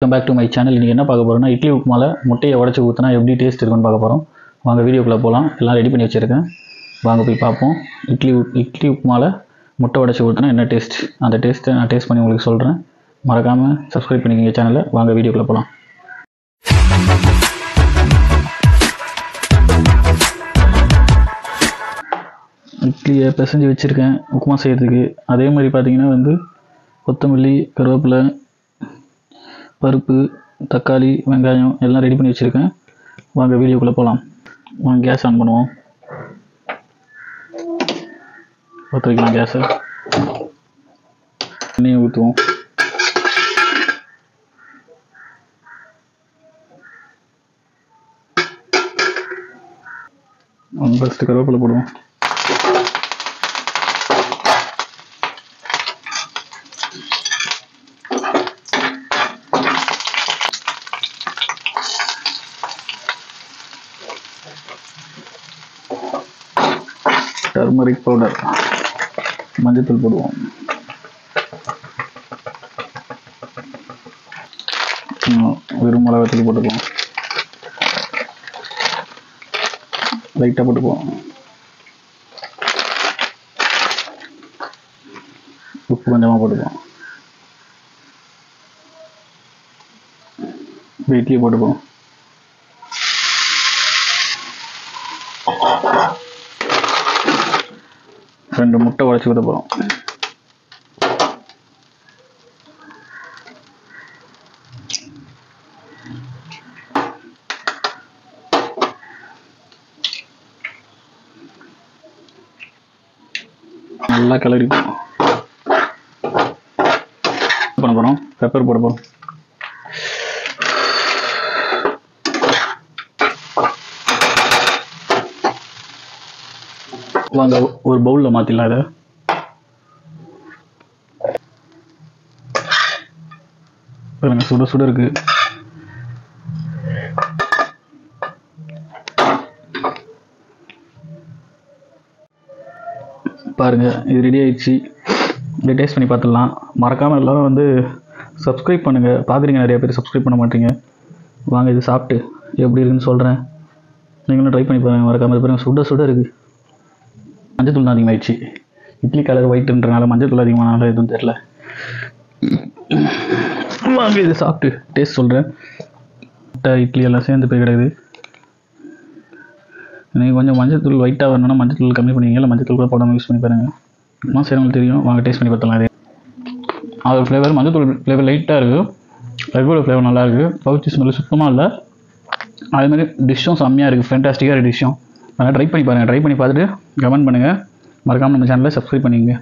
Welcome back to my channel. இன்றைக்கி என்ன பார்க்க போகிறோம்னா, இட்லி உப்புமால முட்டையை உடச்சி ஊற்றினா எப்படி டேஸ்ட் இருக்குன்னு பார்க்க போகிறோம். வாங்க வீடியோக்குள்ளே போகலாம். எல்லாம் ரெடி பண்ணி வச்சுருக்கேன், வாங்க போய் பார்ப்போம். இட்லி உப்புமால முட்டை உடச்சி ஊற்றினா என்ன டேஸ்ட், அந்த டேஸ்ட்டை நான் டேஸ்ட் பண்ணி உங்களுக்கு சொல்கிறேன். மறக்காமல் சப்ஸ்கிரைப் பண்ணிக்கங்க சேனலை. வாங்க வீடியோக்குள்ளே போகலாம். இட்லியை பிசைஞ்சு வச்சுருக்கேன் உப்புமா செய்கிறதுக்கு. அதே மாதிரி பார்த்திங்கன்னா கொத்தமல்லி, கருவேப்பிலை, பருப்பு, தக்காளி, வெங்காயம் எல்லாம் ரெடி பண்ணி வச்சுருக்கேன். வாங்க வீடியோக்குள்ளே போகலாம். வாங்க கேஸ் ஆன் பண்ணுவோம். பற்ற வைக்கலாம் கேஸை. எண்ணெயை ஊற்றுவோம். ஃபஸ்ட்டு கருவேப்பிலை போடுவோம். டர்மரிக் பவுடர், மஞ்சத்தூள் போடுவோம். வெறும் மிளகாத்தூள் போட்டுக்குவோம். லைட்டாக போட்டுக்குவோம். உப்பு கொஞ்சமாக போட்டுக்குவோம். இட்லியை போட்டுக்குவோம். ரெண்டு முட்டை உடைச்சி விட போகிறோம். நல்லா கிளறி பண்ண போகிறோம். பெப்பர் போட போகிறோம். வாங்க ஒரு பவுலில் மாற்றிடலாம். இதை பாருங்க, சுட சுட இருக்கு. பாருங்க, இது ரெடி ஆயிடுச்சு. இதை டேஸ்ட் பண்ணி பார்த்துடலாம். மறக்காமல் எல்லாரும் சப்ஸ்கிரைப் பண்ணுங்கள். பார்க்குறீங்க, நிறைய பேர் சப்ஸ்கிரைப் பண்ண மாட்டீங்க. வாங்க இது சாப்பிட்டு எப்படி இருக்குன்னு சொல்கிறேன். நீங்களும் ட்ரை பண்ணி பாருங்கள். மறக்காமல் பாருங்கள், சுட சுட இருக்குது. மஞ்சத்தூள் தான் அதிகமாகிடுச்சு. இட்லி கலர் ஒயிட்டுன்றனால மஞ்சத்தூள் அதிகமானால எதுவும் தெரில. வாங்க இது சாப்பிட்டு டேஸ்ட் சொல்கிறேன். முட்டை, இட்லி எல்லாம் சேர்ந்து போய் கிடையாது. நீங்கள் கொஞ்சம் மஞ்சத்தூள் ஒயிட்டாக வரணும்னா மஞ்சத்தூள் கம்மி பண்ணிங்க, இல்லை மஞ்சத்தூள் கூட போடாமல் யூஸ் பண்ணி பாருங்கள். இன்னும் செய்கிறவங்களுக்கு தெரியும். வாங்க டேஸ்ட் பண்ணி பார்த்தலாம். அதோட ஃப்ளேவர், மஞ்சத்தூள் ஃப்ளேவர் லைட்டாக இருக்குது. ரெகுலர் ஃப்ளேவர் நல்லா இருக்குது. பவுச்சி ஸ்மெல் சுத்தமாக இல்லை. அதேமாதிரி டிஷ்ஷும் செம்மையாக இருக்குது. ஃபேண்டாஸ்டிக்காக இருக்குது டிஷ்ஷும். அதனால் ட்ரை பண்ணி பாருங்கள். ட்ரை பண்ணி பார்த்துட்டு கமெண்ட் பண்ணுங்கள். மறக்காமல் நம்ம சேனலை சப்ஸ்கிரைப் பண்ணிக்கங்க.